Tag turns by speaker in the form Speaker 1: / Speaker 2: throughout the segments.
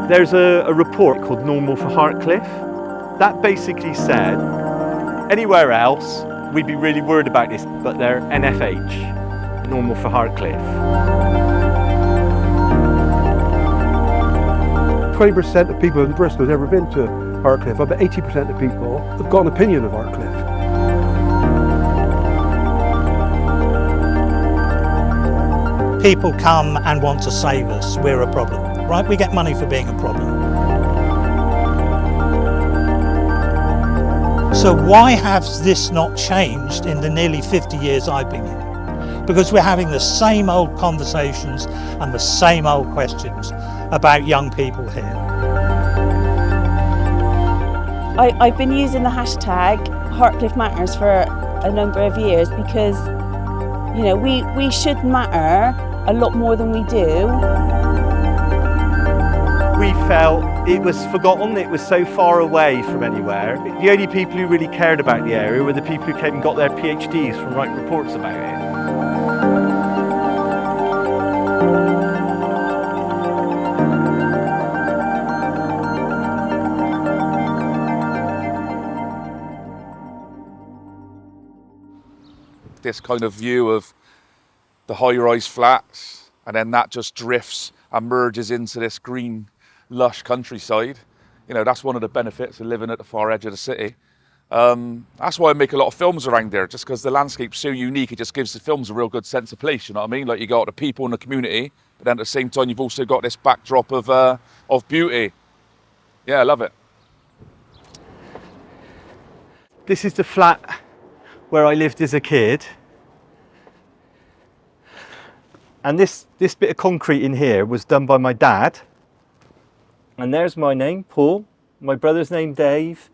Speaker 1: There's a report called Normal for Hartcliffe that basically said anywhere else we'd be really worried about this, but they're NFH, Normal for Hartcliffe.
Speaker 2: 20% of people in Bristol have never been to Hartcliffe. About 80% of people have got an opinion of Hartcliffe.
Speaker 3: People come and want to save us. We're a problem, right? We get money for being a problem. So why has this not changed in the nearly 50 years I've been here? Because we're having the same old conversations and the same old questions about young people here.
Speaker 4: I've been using the hashtag Hartcliffe Matters for a number of years because, you know, we should matter a lot more than we do.
Speaker 1: We felt it was forgotten, it was so far away from anywhere. The only people who really cared about the area were the people who came and got their PhDs from writing reports about it.
Speaker 5: This kind of view of the high-rise flats, and then that just drifts and merges into this green, lush countryside. You know, that's one of the benefits of living at the far edge of the city. That's why I make a lot of films around there, just because the landscape's so unique, it just gives the films a real good sense of place, you know what I mean? Like, you got the people in the community, but then at the same time you've also got this backdrop of beauty. Yeah, I love it.
Speaker 1: This is the flat where I lived as a kid. And this bit of concrete in here was done by my dad. And there's my name, Paul. My brother's name, Dave.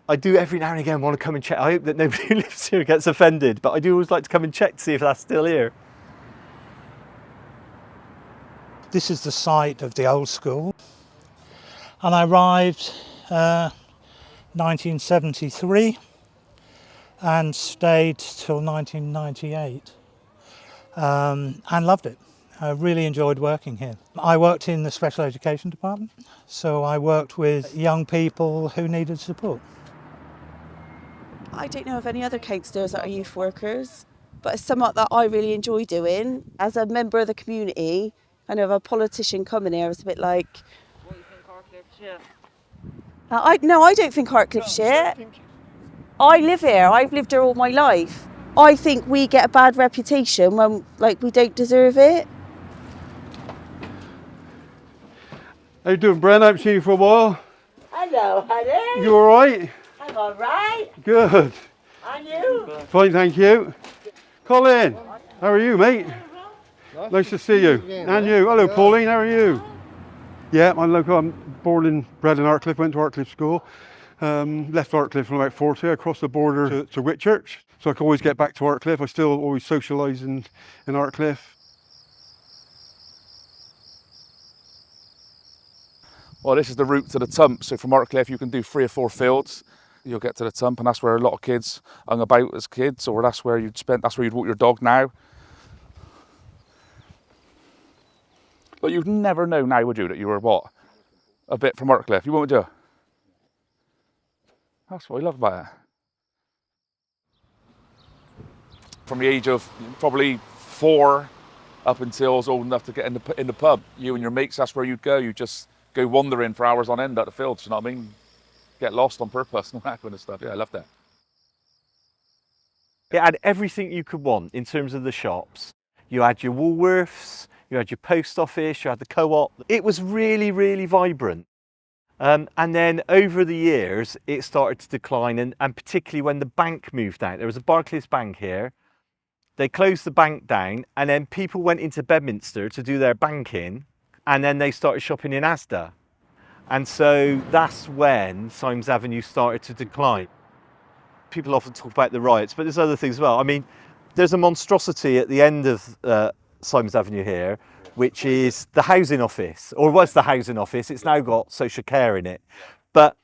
Speaker 1: I do every now and again want to come and check. I hope that nobody who lives here gets offended, but I do always like to come and check to see if that's still here.
Speaker 3: This is the site of the old school. And I arrived 1973 and stayed till 1998. And loved it. I really enjoyed working here. I worked in the special education department, so I worked with young people who needed support.
Speaker 4: I don't know of any other councillors that are youth workers, but it's something that I really enjoy doing. As a member of the community, kind of a politician coming here, it's a bit like... What do you think Hartcliffe's shit? No, I don't think Hartcliffe's shit. I live here, I've lived here all my life. I think we get a bad reputation when, like, we don't deserve it.
Speaker 2: How you doing, Bren? I haven't seen you for a while.
Speaker 6: Hello, honey.
Speaker 2: You all right?
Speaker 6: I'm all right.
Speaker 2: Good.
Speaker 6: And you?
Speaker 2: Fine, thank you. Colin, how are you, mate? Nice to see you. And you. Hello, Pauline, how are you? Yeah, I'm local. I'm born and bred in Hartcliffe, went to Hartcliffe school. Left Hartcliffe when I was about 40, I crossed the border to Whitchurch. So I can always get back to Hartcliffe. I still always socialise in Hartcliffe.
Speaker 5: Well, this is the route to the Tump. So from Hartcliffe, you can do 3 or 4 fields. You'll get to the Tump, and that's where a lot of kids hung about as kids, or that's where you'd walk your dog now. But you'd never know now, would you, that you were what? A bit from Hartcliffe. You wouldn't, would you? That's what I love about it. From the age of probably 4 up until I was old enough to get in the pub, you and your mates, that's where you'd go. You'd just go wandering for hours on end at the fields, you know what I mean? Get lost on purpose and all that kind of stuff. Yeah, I love that.
Speaker 1: It had everything you could want in terms of the shops. You had your Woolworths, you had your post office, you had the co-op. It was really, really vibrant. And then over the years, it started to decline, and particularly when the bank moved out. There was a Barclays Bank here. They closed the bank down, and then people went into Bedminster to do their banking, and then they started shopping in Asda. And so that's when Symes Avenue started to decline. People often talk about the riots, but there's other things as well. I mean, there's a monstrosity at the end of Symes Avenue here, which is the housing office, or was the housing office. It's now got social care in it. But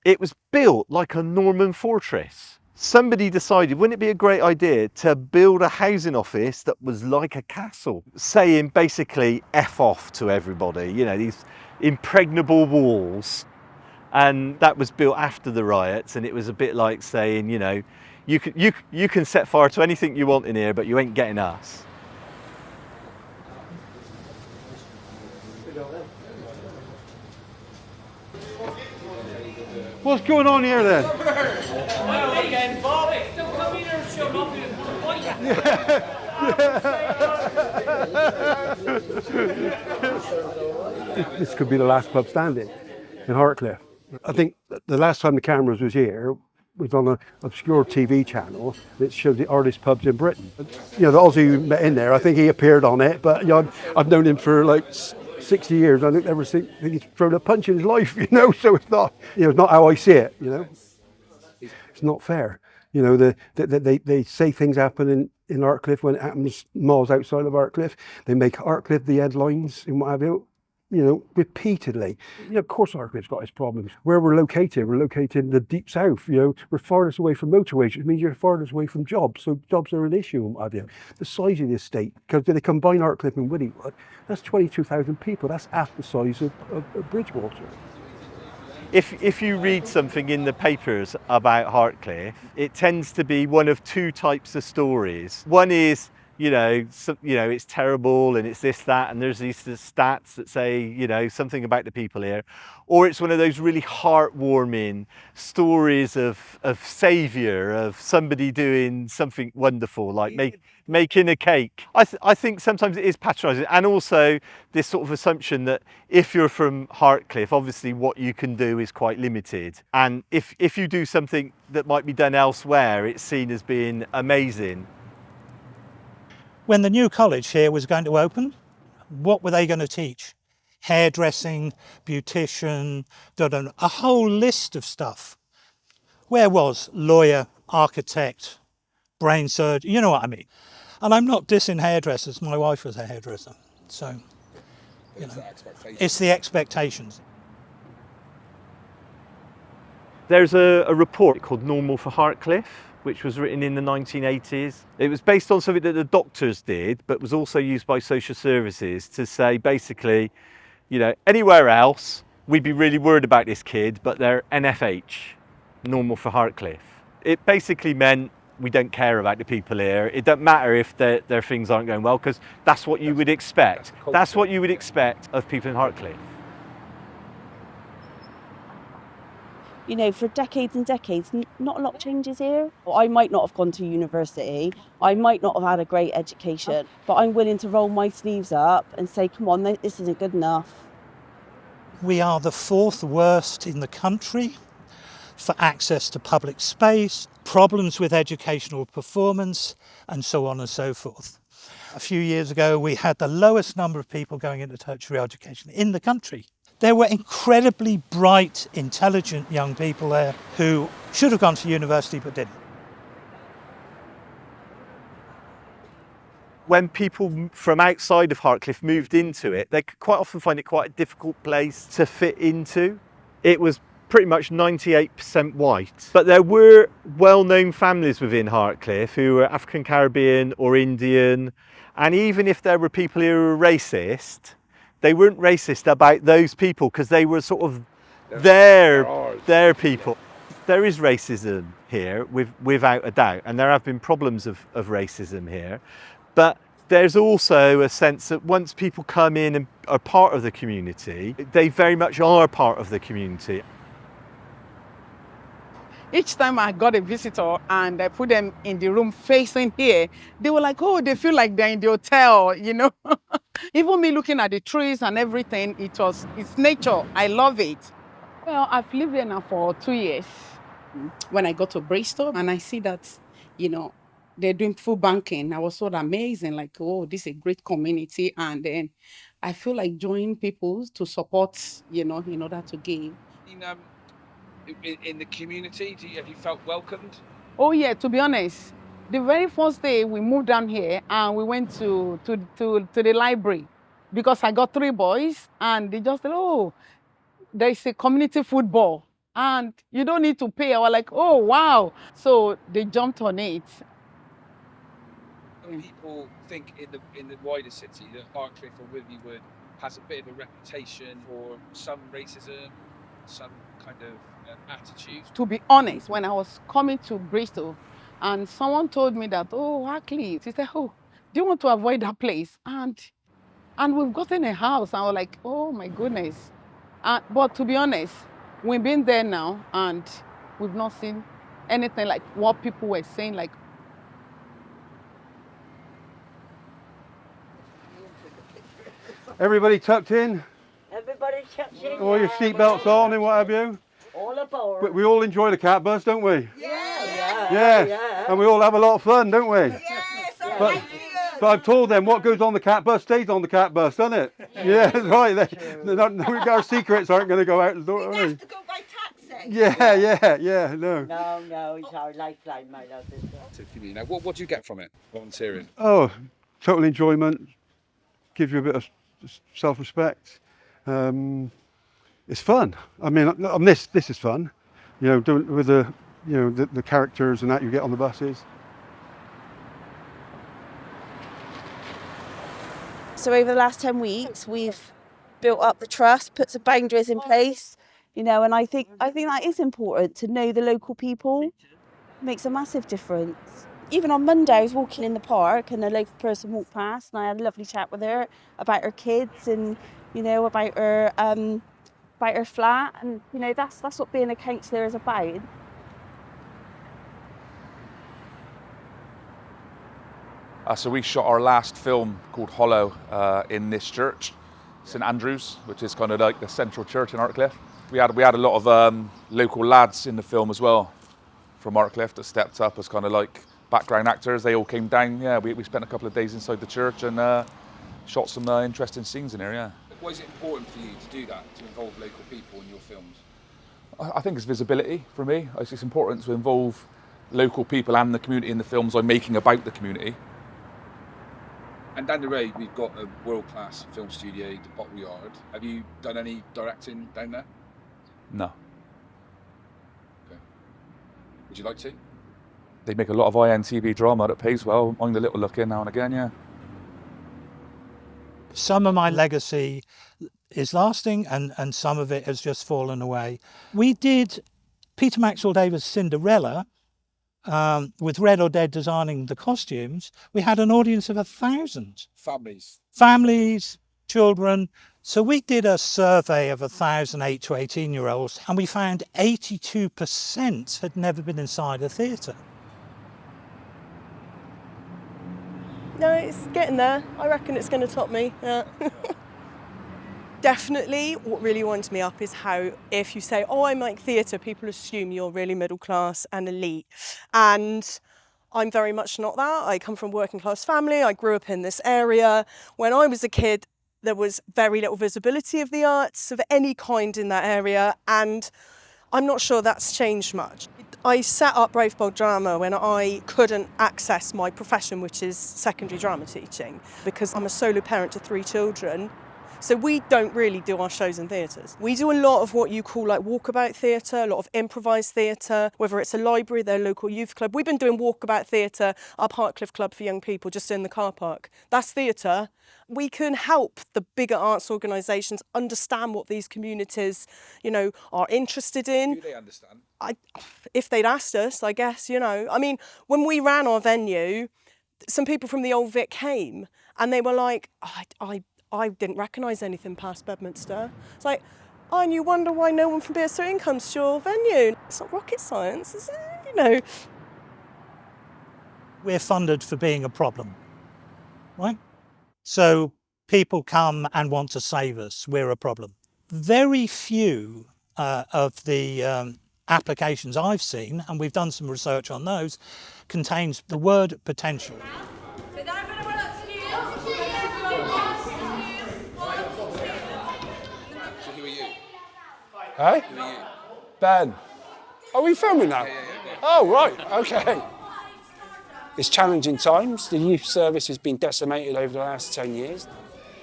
Speaker 1: it was built like a Norman fortress. somebody decided, wouldn't it be a great idea to build a housing office that was like a castle, saying basically F off to everybody, you know, these impregnable walls. And that was built after the riots, and it was a bit like saying, you know, you can set fire to anything you want in here, but you ain't getting us.
Speaker 2: What's going on here then?
Speaker 7: Well, again, Bob, don't come here and show up and
Speaker 2: This could be the last pub standing in Hartcliffe. I think the last time the cameras was here was on an obscure TV channel that showed the oldest pubs in Britain. You know, the Aussie who met in there, I think he appeared on it, but you know, I've known him for like 60 years. I don't ever think he's thrown a punch in his life, you know, so it's not, you know, it's not how I see it, you know. It's not fair. You know, they say things happen in Hartcliffe when it happens miles outside of Hartcliffe. They make Hartcliffe the headlines and what have you know, repeatedly. You know, of course Hartcliffe's got its problems. Where we're located in the deep south, you know, we're farthest away from motorways, which means you're farthest away from jobs, so jobs are an issue and what have you. The size of the estate, because they combine Hartcliffe and Withywood, that's 22,000 people, that's half the size of Bridgewater.
Speaker 1: If you read something in the papers about Hartcliffe, it tends to be one of two types of stories. One is, you know, it's terrible and it's this, that, and there's these stats that say, you know, something about the people here. Or it's one of those really heartwarming stories of saviour, of somebody doing something wonderful, like making a cake. I think sometimes it is patronising, and also this sort of assumption that if you're from Hartcliffe, obviously what you can do is quite limited. And if you do something that might be done elsewhere, it's seen as being amazing.
Speaker 3: When the new college here was going to open, what were they going to teach? Hairdressing, beautician, a whole list of stuff. Where was lawyer, architect, brain surgeon, you know what I mean? And I'm not dissing hairdressers, my wife was a hairdresser, so, you know, it's the expectations.
Speaker 1: There's a report called Normal for Hartcliffe, which was written in the 1980s. It was based on something that the doctors did, but was also used by social services to say, basically, you know, anywhere else, we'd be really worried about this kid, but they're NFH, Normal for Hartcliffe. It basically meant we don't care about the people here. It doesn't matter if their things aren't going well, because that's what you would expect. That's what you would expect of people in Hartcliffe.
Speaker 4: You know, for decades and decades, not a lot changes here. I might not have gone to university, I might not have had a great education, but I'm willing to roll my sleeves up and say, come on, this isn't good enough.
Speaker 3: We are the fourth worst in the country for access to public space, problems with educational performance, and so on and so forth. A few years ago, we had the lowest number of people going into tertiary education in the country. There were incredibly bright, intelligent young people there who should have gone to university but didn't.
Speaker 1: When people from outside of Hartcliffe moved into it, they could quite often find it quite a difficult place to fit into. It was pretty much 98% white, but there were well-known families within Hartcliffe who were African Caribbean or Indian, and even if there were people who were racist, they weren't racist about those people because they were sort of their people. There is racism here, without a doubt, and there have been problems of racism here, but there's also a sense that once people come in and are part of the community, they very much are part of the community.
Speaker 8: Each time I got a visitor and I put them in the room facing here, they were like, oh, they feel like they're in the hotel, you know. Even me looking at the trees and everything, it's nature. I love it. Well, I've lived here now for 2 years. When I got to Bristol and I see that, you know, they're doing full banking, I was so amazing, like, oh, this is a great community. And then I feel like joining people to support, you know, in order to give.
Speaker 5: In the community, have you felt welcomed?
Speaker 8: Oh yeah, to be honest, the very first day we moved down here and we went to the library because I got 3 boys and they just said, oh, there is a community football. and you don't need to pay. I was like, oh, wow. So they jumped on it.
Speaker 9: People think in the wider city that Hartcliffe or Withywood has a bit of a reputation for some racism, some kind of attitude.
Speaker 8: To be honest, when I was coming to Bristol and someone told me that, oh, Hartcliffe, he said, oh, do you want to avoid that place? And we've gotten a house. I was like, oh my goodness. But to be honest, we've been there now and we've not seen anything like what people were saying, like,
Speaker 2: Everybody tucked in?
Speaker 6: Everybody chucks in.
Speaker 2: All your seatbelts on and what have you?
Speaker 6: All aboard.
Speaker 2: But we all enjoy the cat bus, don't we?
Speaker 6: Yeah.
Speaker 2: Yes. And we all have a lot of fun, don't we? But I've told them what goes on the cat bus stays on the cat bus, doesn't it? Yeah, that's right. Our secrets aren't going to go out the door, are they?
Speaker 10: To go by taxi.
Speaker 2: Yeah, no.
Speaker 6: No, it's our lifeline, my love.
Speaker 9: Now, what do you get from it, volunteering?
Speaker 2: Oh, total enjoyment. Gives you a bit of self-respect. It's fun. I mean, this is fun. You know, doing with the characters and that you get on the buses.
Speaker 4: So over the last 10 weeks, we've built up the trust, put some boundaries in place, you know, and I think that is important to know the local people. It makes a massive difference. Even on Monday, I was walking in the park and a local person walked past and I had a lovely chat with her about her kids and, you know, about her flat. And, you know, that's what being a counsellor is about.
Speaker 5: So we shot our last film called Hollow in this church, St Andrew's, which is kind of like the central church in Hartcliffe. We had a lot of local lads in the film as well from Hartcliffe that stepped up as kind of like background actors. They all came down. Yeah, we spent a couple of days inside the church and shot some interesting scenes in here. Yeah.
Speaker 9: Why is it important for you to do that, to involve local people in your films?
Speaker 5: I think it's visibility for me. It's important to involve local people and the community in the films I'm making about the community.
Speaker 9: And down the road, we've got a world-class film studio, the Bottle Yard. Have you done any directing down there?
Speaker 5: No.
Speaker 9: Okay. Would you like to?
Speaker 5: They make a lot of INTV drama that pays well. Mind a little look in now and again, yeah.
Speaker 3: Some of my legacy is lasting and some of it has just fallen away. We did Peter Maxwell Davies' Cinderella, with Red or Dead designing the costumes. We had an audience of 1,000. Families, children. So we did a survey of 1,000 8 to 18-year-olds and we found 82% had never been inside a theatre.
Speaker 10: No, it's getting there. I reckon it's going to top me. Yeah. Definitely, what really winds me up is how if you say, oh, I make theatre, people assume you're really middle class and elite. And I'm very much not that. I come from a working class family. I grew up in this area. When I was a kid, there was very little visibility of the arts of any kind in that area. And I'm not sure that's changed much. I set up Brave Bold Drama when I couldn't access my profession, which is secondary drama teaching, because I'm a solo parent to 3 children. So we don't really do our shows in theatres. We do a lot of what you call like walkabout theatre, a lot of improvised theatre, whether it's a library, their local youth club. We've been doing walkabout theatre up Hartcliffe Club for young people just in the car park. That's theatre. We can help the bigger arts organisations understand what these communities, you know, are interested in.
Speaker 9: Do they understand?
Speaker 10: If they'd asked us, I guess, you know. I mean, when we ran our venue, some people from the Old Vic came and they were like, I didn't recognise anything past Bedminster. It's like, oh, and you wonder why no one from BS13 comes to your venue. It's not rocket science, is it? You know.
Speaker 3: We're funded for being a problem, right? So people come and want to save us. We're a problem. Very few of the applications I've seen, and we've done some research on those, contains the word potential.
Speaker 11: Hey? Ben. Are we filming now? Oh, right, okay. It's challenging times. The youth service has been decimated over the last 10 years.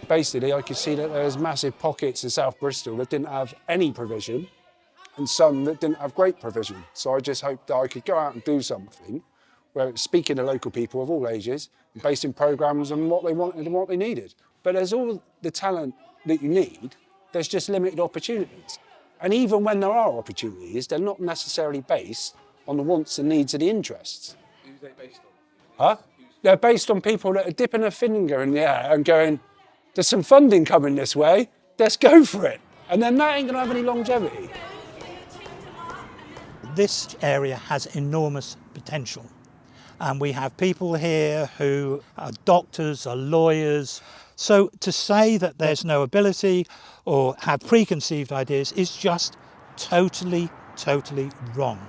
Speaker 11: Basically, I could see that there was massive pockets in South Bristol that didn't have any provision. and some that didn't have great provision. So I just hoped that I could go out and do something where it's speaking to local people of all ages, based in programmes on what they wanted and what they needed. But there's all the talent that you need, there's just limited opportunities. And even when there are opportunities, they're not necessarily based on the wants and needs and the interests.
Speaker 9: Who's they based on?
Speaker 11: Huh? They're based on people that are dipping a finger in the air and going, there's some funding coming this way, let's go for it. And then that ain't gonna have any longevity.
Speaker 3: This area has enormous potential. And we have people here who are doctors, are lawyers. So to say that there's no ability or have preconceived ideas is just totally wrong.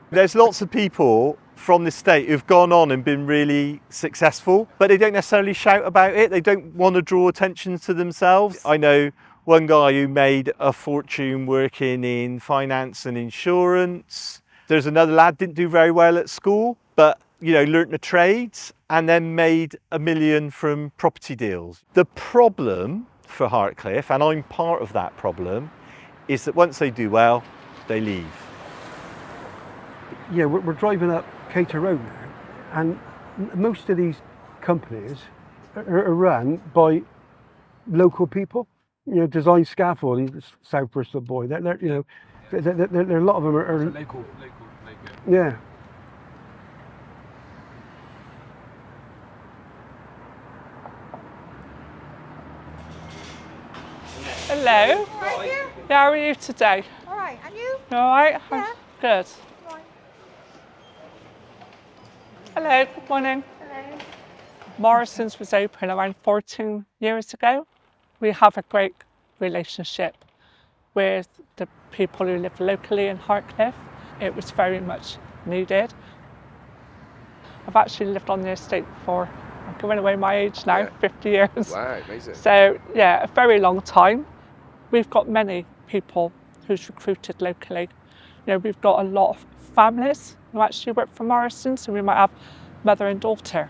Speaker 1: There's lots of people from this state who've gone on and been really successful, but they don't necessarily shout about it. They don't want to draw attention to themselves. I know one guy who made a fortune working in finance and insurance. There's another lad didn't do very well at school, but learnt the trades and then made $1 million from property deals. The problem for Hartcliffe, and I'm part of that problem, is that once they do well, they leave.
Speaker 2: Yeah, we're driving up Cater Road now, and most of these companies are run by local people. Design scaffolding, South Bristol boy. They're a lot of them are
Speaker 9: Local.
Speaker 2: yeah.
Speaker 12: Hello. How are you today?
Speaker 13: All right, and you?
Speaker 12: All right?
Speaker 13: Yeah.
Speaker 12: Good.
Speaker 13: Right.
Speaker 12: Hello, good morning.
Speaker 13: Hello.
Speaker 12: Morrison's was open around 14 years ago. We have a great relationship with the people who live locally in Hartcliffe. It was very much needed. I've actually lived on the estate for, I'm giving away my age now, 50 years.
Speaker 9: Wow, amazing.
Speaker 12: So yeah, a very long time. We've got many people who's recruited locally. We've got a lot of families who actually work for Morrison, so we might have mother and daughter.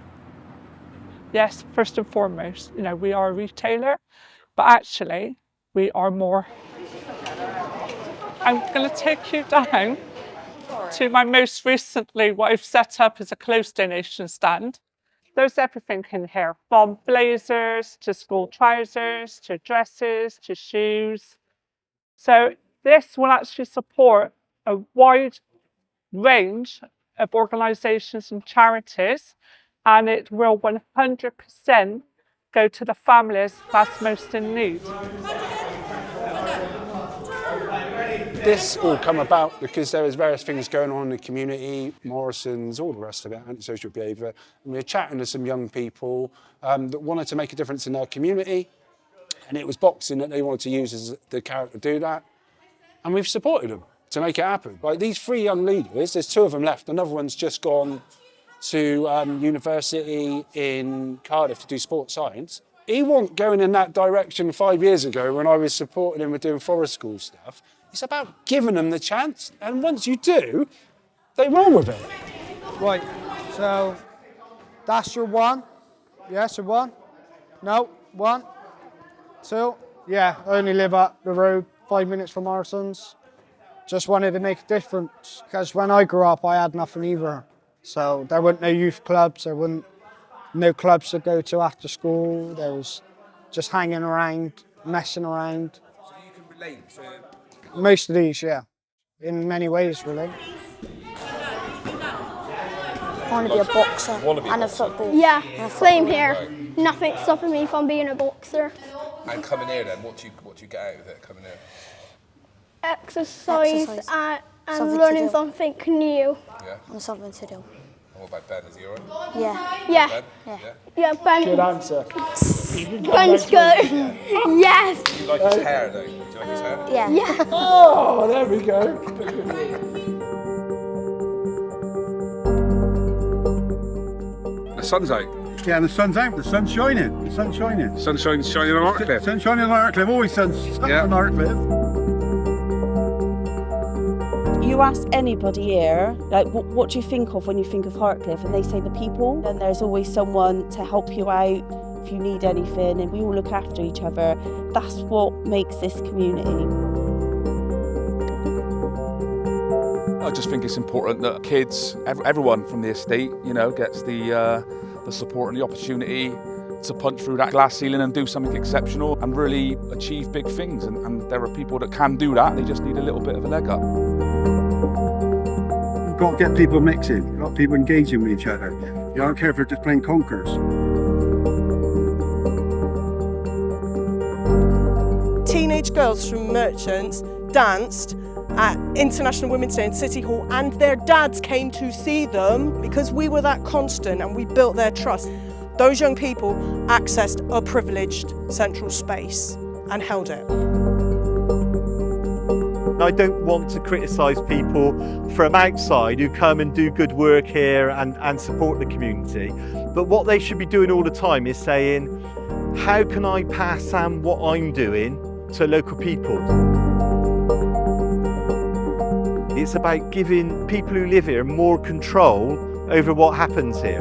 Speaker 12: Yes, first and foremost, we are a retailer, but actually we are more. I'm going to take you down to my most recently, what I've set up as a clothes donation stand. There's everything in here, from blazers to school trousers, to dresses, to shoes. So this will actually support a wide range of organisations and charities, and it will 100% go to the families that's most in need.
Speaker 11: This all come about because there was various things going on in the community, Morrison's, all the rest of it, antisocial behaviour. And we were chatting to some young people that wanted to make a difference in their community, and it was boxing that they wanted to use as the carrot to do that. And we've supported them to make it happen. Like these 3 young leaders, there's 2 of them left, another one's just gone to university in Cardiff to do sports science. He wasn't going in that direction 5 years ago when I was supporting him with doing forest school stuff. It's about giving them the chance, and once you do, they roll with it.
Speaker 14: Right, so that's your 1. Yes, your 1. No, 1, 2. Yeah, I only live up the road 5 minutes from Morrison's. Just wanted to make a difference, because when I grew up, I had nothing either. So there weren't no youth clubs, there weren't no clubs to go to after school. There was just hanging around, messing around.
Speaker 9: So you can relate to...
Speaker 14: Most of these, yeah, in many ways, really.
Speaker 13: I want to be a boxer and a football. Yeah, same here. Nothing's stopping me from being a boxer.
Speaker 9: And coming here then, what do you get out of it coming here?
Speaker 13: Exercise. And learning something new.
Speaker 9: Yeah.
Speaker 13: And something to do.
Speaker 9: And what about Ben? Is he alright?
Speaker 13: Yeah.
Speaker 9: Ben?
Speaker 13: Yeah. Yeah, Ben.
Speaker 14: Good answer.
Speaker 13: Ben's good. Yes.
Speaker 9: Do you like his hair though? Do you like his hair?
Speaker 13: Yeah. Yeah.
Speaker 14: Oh, there we go.
Speaker 9: The sun's out.
Speaker 2: Yeah, and the sun's out, the sun's shining, the sun's shining.
Speaker 9: Sunshine's shining on Hartcliffe.
Speaker 2: Sun's shining on Hartcliffe, always sun's on Hartcliffe.
Speaker 4: You ask anybody here, like, what do you think of when you think of Hartcliffe? And they say the people. And there's always someone to help you out if you need anything, and we all look after each other. That's what makes this community.
Speaker 5: I just think it's important that kids, everyone from the estate, you know, gets the support and the opportunity to punch through that glass ceiling and do something exceptional and really achieve big things. And there are people that can do that, they just need a little bit of a leg up.
Speaker 2: You've got to get people mixing, you've got people engaging with each other. You don't care if they're just playing conkers.
Speaker 10: Teenage girls from Merchants danced at International Women's Day in City Hall, and their dads came to see them because we were that constant and we built their trust. Those young people accessed a privileged central space and held it.
Speaker 1: I don't want to criticise people from outside who come and do good work here and support the community, but what they should be doing all the time is saying, how can I pass on what I'm doing to local people? It's about giving people who live here more control over what happens here.